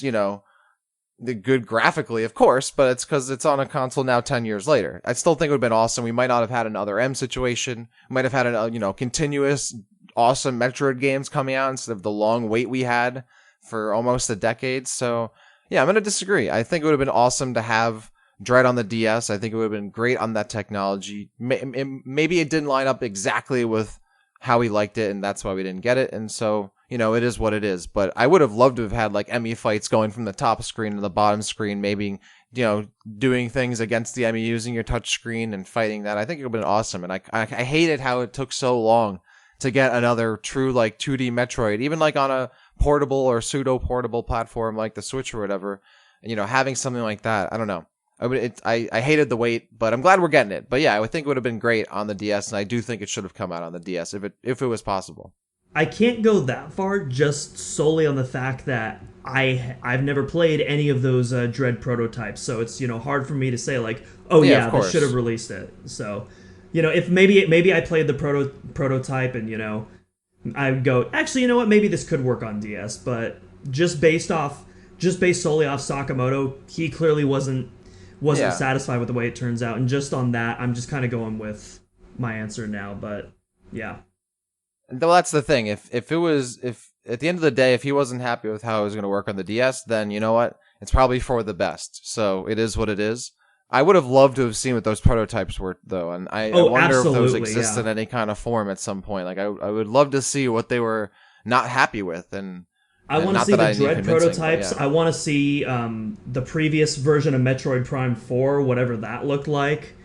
the good graphically, of course, but it's because it's on a console now 10 years later. I still think it would have been awesome. We might not have had another M situation. We might have had continuous awesome Metroid games coming out instead of the long wait we had for almost a decade. So yeah, I'm going to disagree. I think it would have been awesome to have Dread on the DS. I think it would have been great on that technology. Maybe it didn't line up exactly with how we liked it, and that's why we didn't get it. And so, it is what it is. But I would have loved to have had like Emmy fights going from the top screen to the bottom screen, maybe, doing things against the Emmy using your touch screen and fighting that. I think it would have been awesome. And I hated how it took so long to get another true like 2D Metroid, even like on a portable or pseudo portable platform like the Switch or whatever. And, having something like that, I don't know. I hated the wait, but I'm glad we're getting it. But yeah, I would think it would have been great on the DS, and I do think it should have come out on the DS if it was possible. I can't go that far just solely on the fact that I've never played any of those Dread prototypes, so it's hard for me to say like, oh yeah, they should have released it. So if maybe I played the prototype and I would go, actually, you know what, maybe this could work on DS, but just based solely off Sakamoto, he clearly wasn't satisfied with the way it turns out, and just on that, I'm just kind of going with my answer now. But yeah. Well, that's the thing. If at the end of the day, if he wasn't happy with how it was going to work on the DS, then you know what? It's probably for the best. So it is what it is. I would have loved to have seen what those prototypes were, though, and I wonder if those exist in any kind of form at some point. Like I would love to see what they were not happy with, and I want to see the Dread prototypes. Yeah. I want to see the previous version of Metroid Prime 4, whatever that looked like.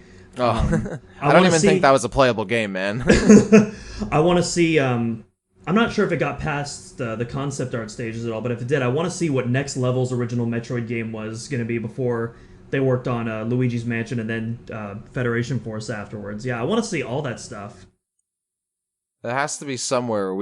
I don't even think that was a playable game, man. I want to see. I'm not sure if it got past the concept art stages at all, but if it did, I want to see what Next Level's original Metroid game was going to be before they worked on Luigi's Mansion and then Federation Force afterwards. Yeah, I want to see all that stuff. It has to be somewhere.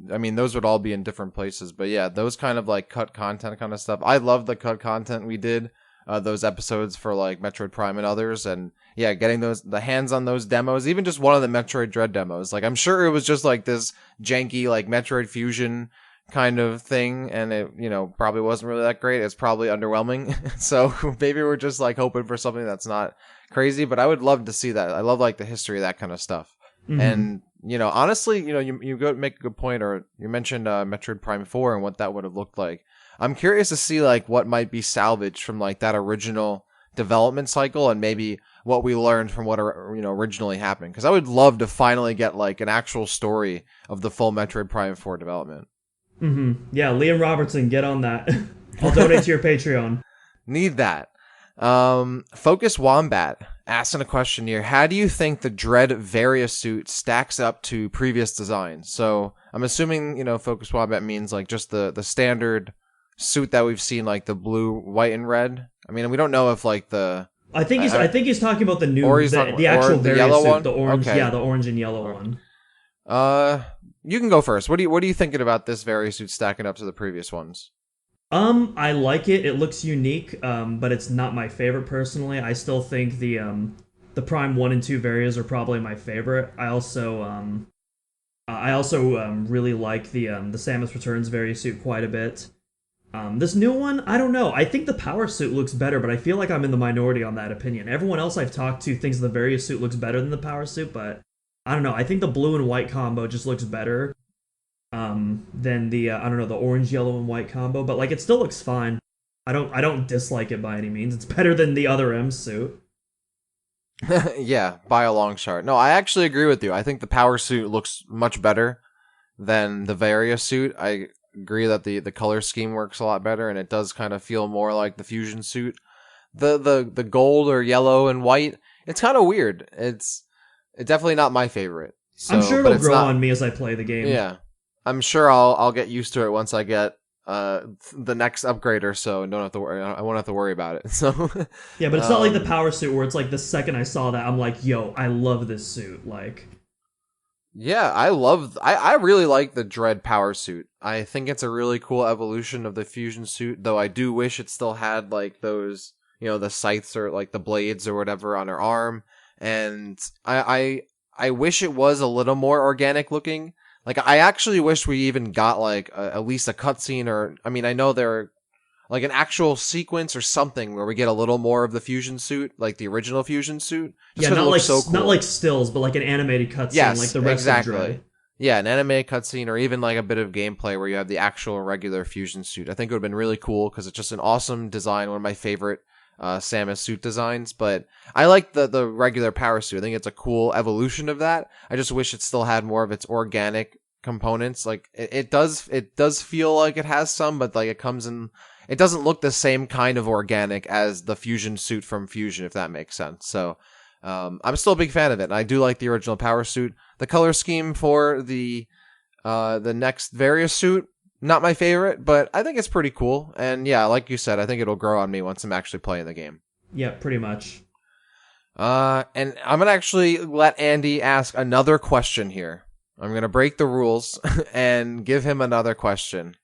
Those would all be in different places, but yeah, those kind of like cut content kind of stuff. I love the cut content we did those episodes for like Metroid Prime and others, and yeah, getting the hands on those demos, even just one of the Metroid Dread demos. Like, I'm sure it was just like this janky like Metroid Fusion kind of thing, and it, probably wasn't really that great. It's probably underwhelming. So maybe we're just like hoping for something that's not crazy, but I would love to see that. I love like the history of that kind of stuff. Mm-hmm. And honestly, you go make a good point, or you mentioned Metroid Prime 4 and what that would have looked like. I'm curious to see like what might be salvaged from like that original development cycle, and maybe what we learned from what originally happened, because I would love to finally get like an actual story of the full Metroid Prime 4 development. Mm-hmm. Yeah, Liam Robertson, get on that. I'll donate to your Patreon. Need that. Focus Wombat asking a question here. How do you think the Dread Varia suit stacks up to previous designs? So I'm assuming, Focus Wombat means like just the standard suit that we've seen, like the blue, white, and red. I mean, we don't know if like the... I think he's talking about the new, the actual the Varia yellow suit, one? the orange, Okay. yeah, the orange and yellow one. You can go first. What are you thinking about this Varia suit stacking up to the previous ones? I like it. It looks unique, but it's not my favorite personally. I still think the Prime 1 and 2 Varias are probably my favorite. I also really like the Samus Returns Varia suit quite a bit. This new one, I don't know. I think the Power suit looks better, but I feel like I'm in the minority on that opinion. Everyone else I've talked to thinks the Varia suit looks better than the Power suit, but I don't know. I think the blue and white combo just looks better than the the orange, yellow, and white combo. But like, it still looks fine. I don't dislike it by any means. It's better than the other M suit. Yeah, by a long shot. No, I actually agree with you. I think the Power suit looks much better than the Varia suit. I agree that the color scheme works a lot better, and it does kind of feel more like the Fusion suit. The gold or yellow and white, it's kind of weird. It's definitely not my favorite. So, I'm sure it'll grow on me as I play the game. Yeah, I'm sure I'll get used to it once I get the next upgrade or so, and don't have to worry. I won't have to worry about it. So yeah, but it's not like the Power suit where it's like the second I saw that, I'm like, yo, I love this suit. Like, yeah, I really like the Dread Power suit. I think it's a really cool evolution of the Fusion suit, though I do wish it still had like those, the scythes or like the blades or whatever on her arm. And I wish it was a little more organic looking. Like, I actually wish we even got like at least a cutscene, or I mean, I know there like an actual sequence or something where we get a little more of the Fusion suit, like the original Fusion suit. Just not like so cool. Not like stills, but like an animated cutscene, like the rest of Dread. Yeah, an animated cutscene, or even like a bit of gameplay where you have the actual regular Fusion suit. I think it would have been really cool because it's just an awesome design, one of my favorite Samus suit designs. But I like the regular Power suit. I think it's a cool evolution of that. I just wish it still had more of its organic components. Like it does feel like it has some, but like it doesn't look the same kind of organic as the Fusion suit from Fusion, if that makes sense. So I'm still a big fan of it, and I do like the original Power suit. The color scheme for the next Varia suit, not my favorite, but I think it's pretty cool. And yeah, like you said, I think it'll grow on me once I'm actually playing the game. Yeah, pretty much. And I'm gonna actually let Andy ask another question here. I'm gonna break the rules and give him another question.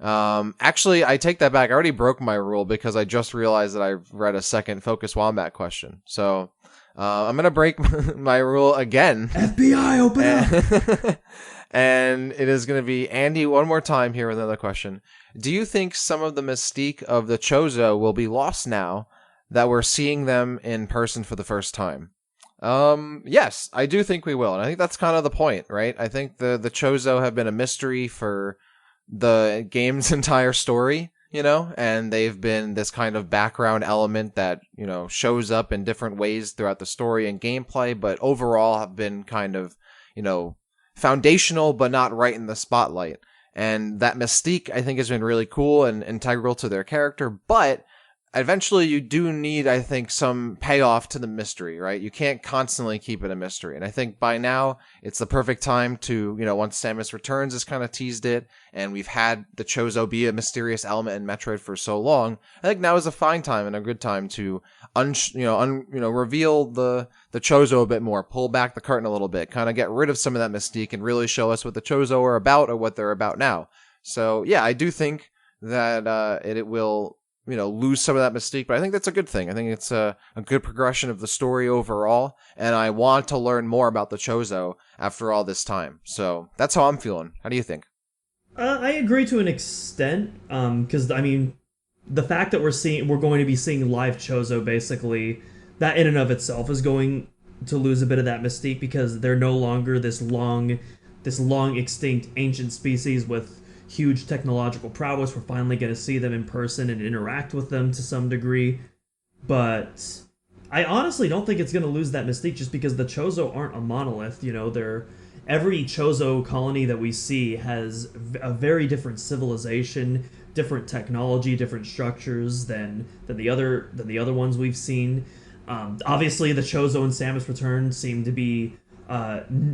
Actually, I take that back. I already broke my rule because I just realized that I've read a second Focus Wombat question. So, I'm gonna break my rule again. FBI, open up! And it is gonna be Andy one more time here with another question. Do you think some of the mystique of the Chozo will be lost now that we're seeing them in person for the first time? Yes, I do think we will. And I think that's kind of the point, right? I think the Chozo have been a mystery for the game's entire story, and they've been this kind of background element that, shows up in different ways throughout the story and gameplay, but overall have been kind of, foundational, but not right in the spotlight. And that mystique, I think, has been really cool and integral to their character, but eventually you do need, I think, some payoff to the mystery, right? You can't constantly keep it a mystery. And I think by now it's the perfect time to, once Samus Returns has kind of teased it, and we've had the Chozo be a mysterious element in Metroid for so long, I think now is a fine time and a good time to reveal the Chozo a bit more, pull back the curtain a little bit, kind of get rid of some of that mystique and really show us what the Chozo are about or what they're about now. So yeah, I do think that it will lose some of that mystique, but I think that's a good thing. I think it's a good progression of the story overall, and I want to learn more about the Chozo after all this time. So that's how I'm feeling. How do you think? I agree to an extent, because I mean, the fact that we're going to be seeing live Chozo, basically, that in and of itself is going to lose a bit of that mystique because they're no longer this long extinct ancient species with huge technological prowess. We're finally going to see them in person and interact with them to some degree, but I honestly don't think it's going to lose that mystique just because the Chozo aren't a monolith. They're every Chozo colony that we see has a very different civilization, different technology, different structures than the other ones we've seen. Obviously, the Chozo in Samus Return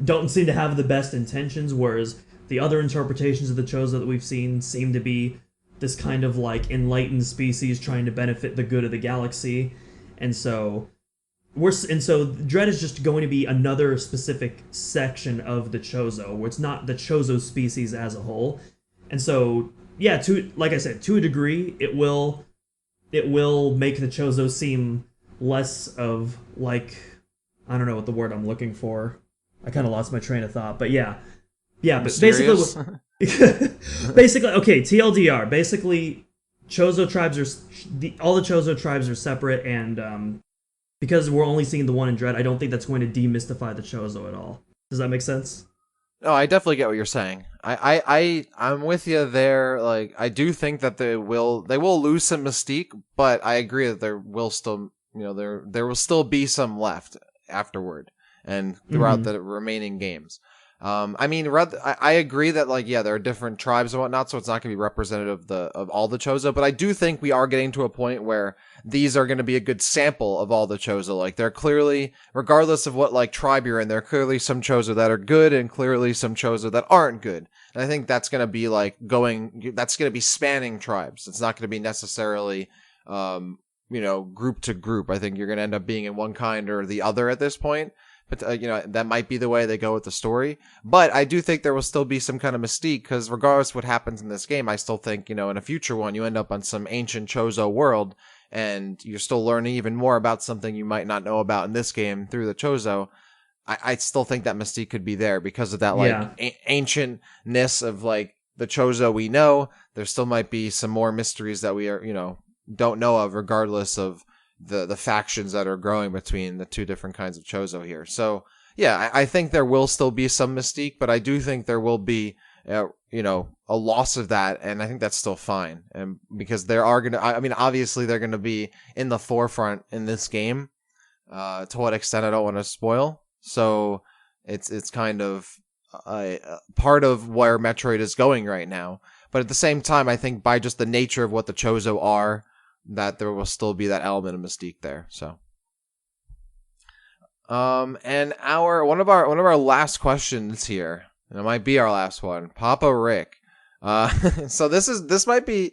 don't seem to have the best intentions, whereas the other interpretations of the Chozo that we've seen seem to be this kind of like enlightened species trying to benefit the good of the galaxy, and so Dread is just going to be another specific section of the Chozo, where it's not the Chozo species as a whole. And so, yeah, like I said, to a degree, it will make the Chozo seem less of like, I don't know what the word I'm looking for. I kind of lost my train of thought, but yeah, but Mysterious? basically, okay, TLDR. Basically, Chozo tribes all the Chozo tribes are separate, and because we're only seeing the one in Dread, I don't think that's going to demystify the Chozo at all. Does that make sense? No, I definitely get what you're saying. I'm with you there. Like, I do think that they will lose some mystique, but I agree that there will still, there will still be some left afterward and throughout the remaining games. I mean, I agree that, like, yeah, there are different tribes and whatnot, so it's not going to be representative of all the Chozo, but I do think we are getting to a point where these are going to be a good sample of all the Chozo. Like, they're clearly, regardless of what, like, tribe you're in, there are clearly some Chozo that are good and clearly some Chozo that aren't good. And I think that's going to be, like, that's going to be spanning tribes. It's not going to be necessarily, group to group. I think you're going to end up being in one kind or the other at this point. But, that might be the way they go with the story. But I do think there will still be some kind of mystique, because regardless of what happens in this game, I still think, in a future one, you end up on some ancient Chozo world, and you're still learning even more about something you might not know about in this game through the Chozo. I still think that mystique could be there because of that, like, Yeah. ancientness of, like, the Chozo we know. There still might be some more mysteries that we are, don't know of, regardless of the factions that are growing between the two different kinds of Chozo here. So, yeah, I think there will still be some mystique, but I do think there will be, a loss of that, and I think that's still fine. And because there are obviously they're going to be in the forefront in this game. To what extent I don't want to spoil. So it's kind of a part of where Metroid is going right now. But at the same time, I think by just the nature of what the Chozo are, that there will still be that element of mystique there. So, and one of our last questions here, and it might be our last one, Papa Rick. So this might be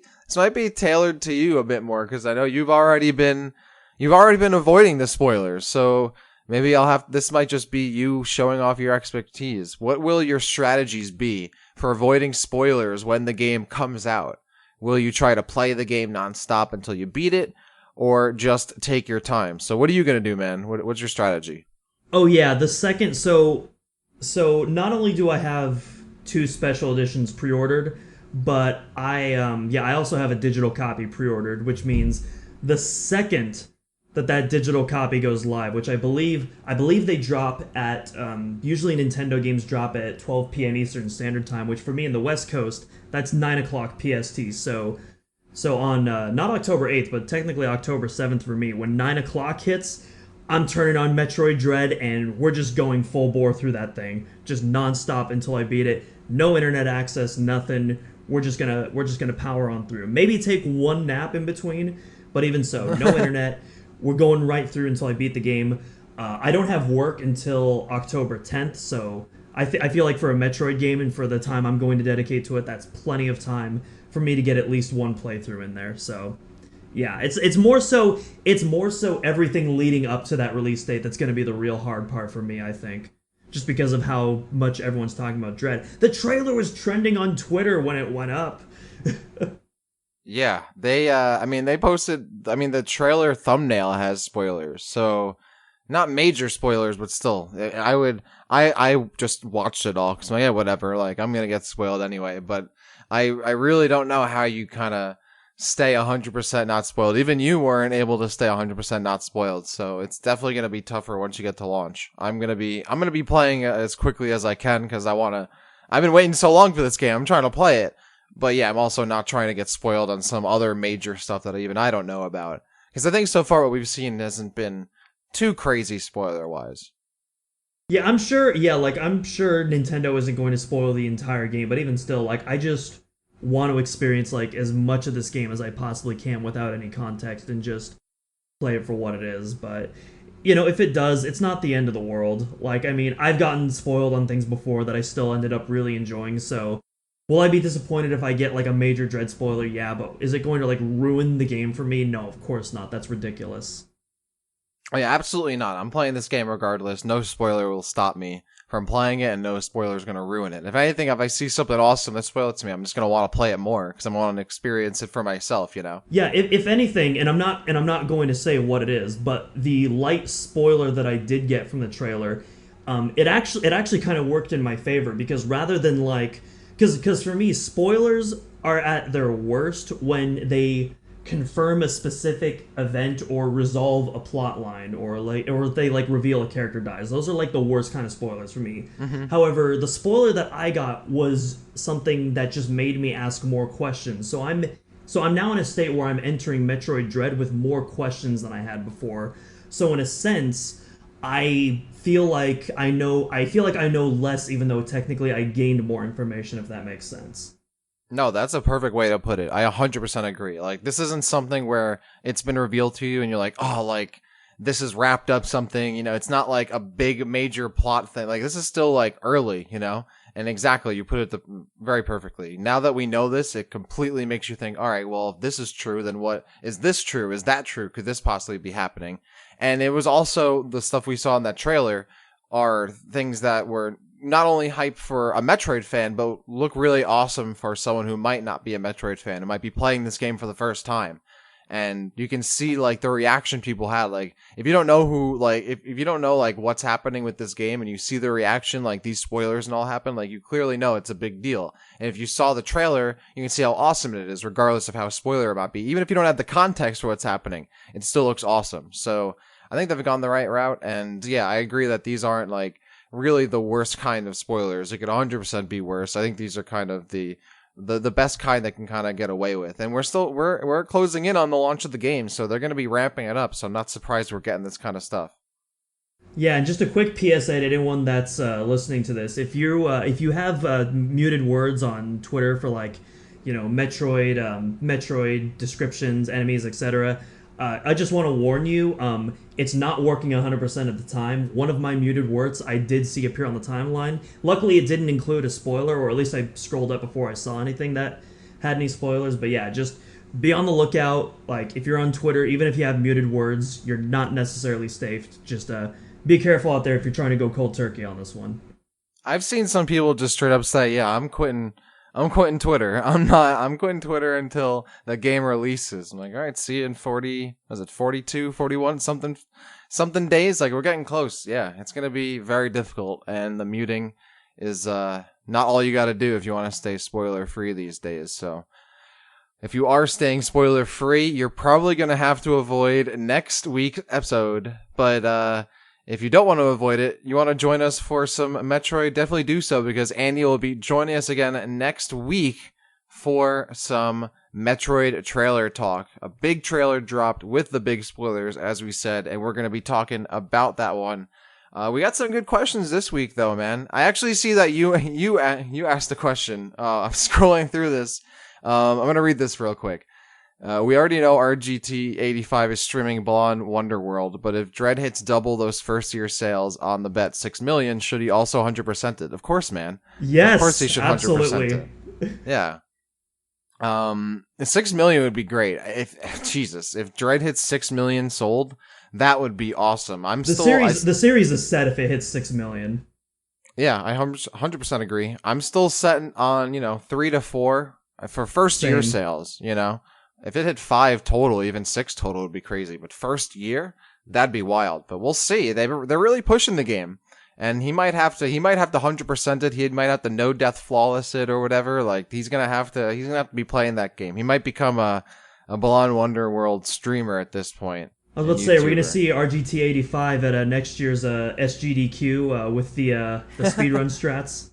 tailored to you a bit more, because I know you've already been avoiding the spoilers. So maybe this might just be you showing off your expertise. What will your strategies be for avoiding spoilers when the game comes out? Will you try to play the game nonstop until you beat it, or just take your time? So what are you going to do, man? What's your strategy? Oh yeah, the second not only do I have 2 special editions pre-ordered, but I also have a digital copy pre-ordered, which means the second that digital copy goes live, which I believe they drop at usually Nintendo games drop at 12 p.m. Eastern Standard Time, which for me in the West Coast, that's 9 o'clock PST. So on not October 8th, but technically October 7th for me, when 9 o'clock hits, I'm turning on Metroid Dread, and we're just going full bore through that thing, just nonstop until I beat it. No internet access, nothing. We're just gonna power on through. Maybe take one nap in between, but even so, no internet. We're going right through until I beat the game. I don't have work until October 10th, so I feel like for a Metroid game and for the time I'm going to dedicate to it, that's plenty of time for me to get at least one playthrough in there. So, yeah, it's more so everything leading up to that release date that's going to be the real hard part for me, I think. Just because of how much everyone's talking about Dread. The trailer was trending on Twitter when it went up. Yeah, I mean, they posted. I mean, the trailer thumbnail has spoilers, so not major spoilers, but still, I just watched it all because yeah, whatever. Like, I'm gonna get spoiled anyway. But I really don't know how you kind of stay 100% not spoiled. Even you weren't able to stay 100% not spoiled, so it's definitely gonna be tougher once you get to launch. I'm gonna be playing it as quickly as I can because I wanna. I've been waiting so long for this game. I'm trying to play it. But yeah, I'm also not trying to get spoiled on some other major stuff that I don't know about. Because I think so far what we've seen hasn't been too crazy spoiler wise. Yeah, I'm sure. Yeah, like I'm sure Nintendo isn't going to spoil the entire game, but even still, like I just want to experience like as much of this game as I possibly can without any context and just play it for what it is. But if it does, it's not the end of the world. Like, I mean, I've gotten spoiled on things before that I still ended up really enjoying. So, will I be disappointed if I get like a major Dread spoiler? Yeah, but is it going to like ruin the game for me? No, of course not. That's ridiculous. Oh yeah, absolutely not. I'm playing this game regardless. No spoiler will stop me from playing it, and no spoiler is going to ruin it. If anything, if I see something awesome that spoil it to me, I'm just going to want to play it more because I want to experience it for myself. You know? Yeah, if anything, and I'm not going to say what it is, but the light spoiler that I did get from the trailer, it actually kind of worked in my favor because rather than like, because for me spoilers are at their worst when they confirm a specific event or resolve a plot line or they like reveal a character dies. Those are like the worst kind of spoilers for me. However, the spoiler that I got was something that just made me ask more questions. So I'm now in a state where I'm entering Metroid Dread with more questions than I had before. So in a sense, I feel like I know less even though technically I gained more information, if that makes sense. No, that's a perfect way to put it. I 100% agree. Like, this isn't something where it's been revealed to you and you're like, oh, like, this is wrapped up something. It's not like a big major plot thing. Like, this is still like early. And exactly, you put it very perfectly. Now that we know this, it completely makes you think, all right, well, if this is true, then what is this true? Is that true? Could this possibly be happening? And it was also the stuff we saw in that trailer are things that were not only hype for a Metroid fan, but look really awesome for someone who might not be a Metroid fan, who might be playing this game for the first time. And you can see like the reaction people had. Like, if you don't know if you don't know like what's happening with this game and you see the reaction, like these spoilers and all happen, like you clearly know it's a big deal. And if you saw the trailer, you can see how awesome it is, regardless of how spoiler it might be. Even if you don't have the context for what's happening, it still looks awesome. So I think they've gone the right route. And yeah, I agree that these aren't like really the worst kind of spoilers. It could 100% be worse. I think these are kind of the best kind that can kind of get away with. And we're closing in on the launch of the game, so they're going to be ramping it up. So I'm not surprised we're getting this kind of stuff. Yeah, and just a quick PSA to anyone that's listening to this: if you have muted words on Twitter for like, Metroid descriptions, enemies, etc. I just want to warn you, it's not working 100% of the time. One of my muted words I did see appear on the timeline. Luckily, it didn't include a spoiler, or at least I scrolled up before I saw anything that had any spoilers. But yeah, just be on the lookout. Like, if you're on Twitter, even if you have muted words, you're not necessarily safe. Just be careful out there if you're trying to go cold turkey on this one. I've seen some people just straight up say, "Yeah, I'm quitting. I'm quitting Twitter. I'm quitting Twitter until the game releases." I'm like, all right, see you in 40, was it 42, 41, something days? Like, we're getting close. Yeah, it's going to be very difficult. And the muting is, not all you got to do if you want to stay spoiler free these days. So if you are staying spoiler free, you're probably going to have to avoid next week's episode. But, if you don't want to avoid it, you want to join us for some Metroid, definitely do so, because Andy will be joining us again next week for some Metroid trailer talk. A big trailer dropped with the big spoilers, as we said, and we're going to be talking about that one. We got some good questions this week, though, man. I actually see that you asked a question. I'm scrolling through this. I'm going to read this real quick. We already know RGT85 is streaming Blonde Wonderworld, but if Dread hits double those first year sales on the bet 6 million, should he also 100% it? Of course, man. Yes, of course he should 100% absolutely. it. Yeah. 6 million would be great. If Dread hits 6 million sold, that would be awesome. The series is set if it hits 6 million. Yeah, I 100% agree. I'm still set on, 3 to 4 for first year sales, If it hit 5 total, even 6 total would be crazy. But first year, that'd be wild. But we'll see. They're really pushing the game. And he might have to 100% it. He might have to no death flawless it or whatever. Like he's gonna have to be playing that game. He might become a Blonde Wonderworld streamer at this point. I was about to say, we're gonna see RGT85 at next year's SGDQ with the speedrun strats.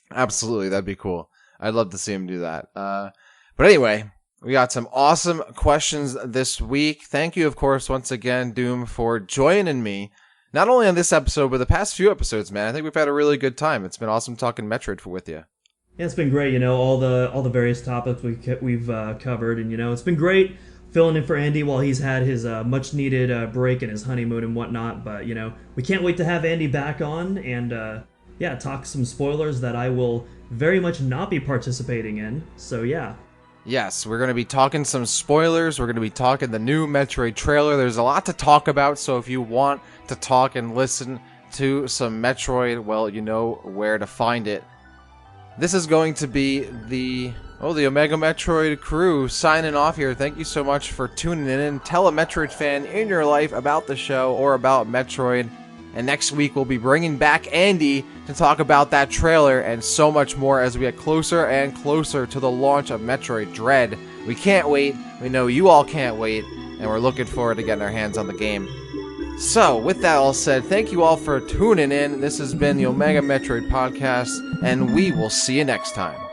Absolutely, that'd be cool. I'd love to see him do that. But anyway, we got some awesome questions this week. Thank you, of course, once again, Doom, for joining me. Not only on this episode, but the past few episodes, man. I think we've had a really good time. It's been awesome talking Metroid with you. Yeah, it's been great. You know, all the various topics we've covered, and you know, it's been great filling in for Andy while he's had his much needed break and his honeymoon and whatnot. But you know, we can't wait to have Andy back on and talk some spoilers that I will very much not be participating in. So yeah. Yes, we're going to be talking some spoilers. We're going to be talking the new Metroid trailer. There's a lot to talk about, so if you want to talk and listen to some Metroid, well, you know where to find it. This is going to be the Omega Metroid crew signing off here. Thank you so much for tuning in. Tell a Metroid fan in your life about the show or about Metroid. And next week we'll be bringing back Andy to talk about that trailer and so much more as we get closer and closer to the launch of Metroid Dread. We can't wait. We know you all can't wait. And we're looking forward to getting our hands on the game. So, with that all said, thank you all for tuning in. This has been the Omega Metroid Podcast, and we will see you next time.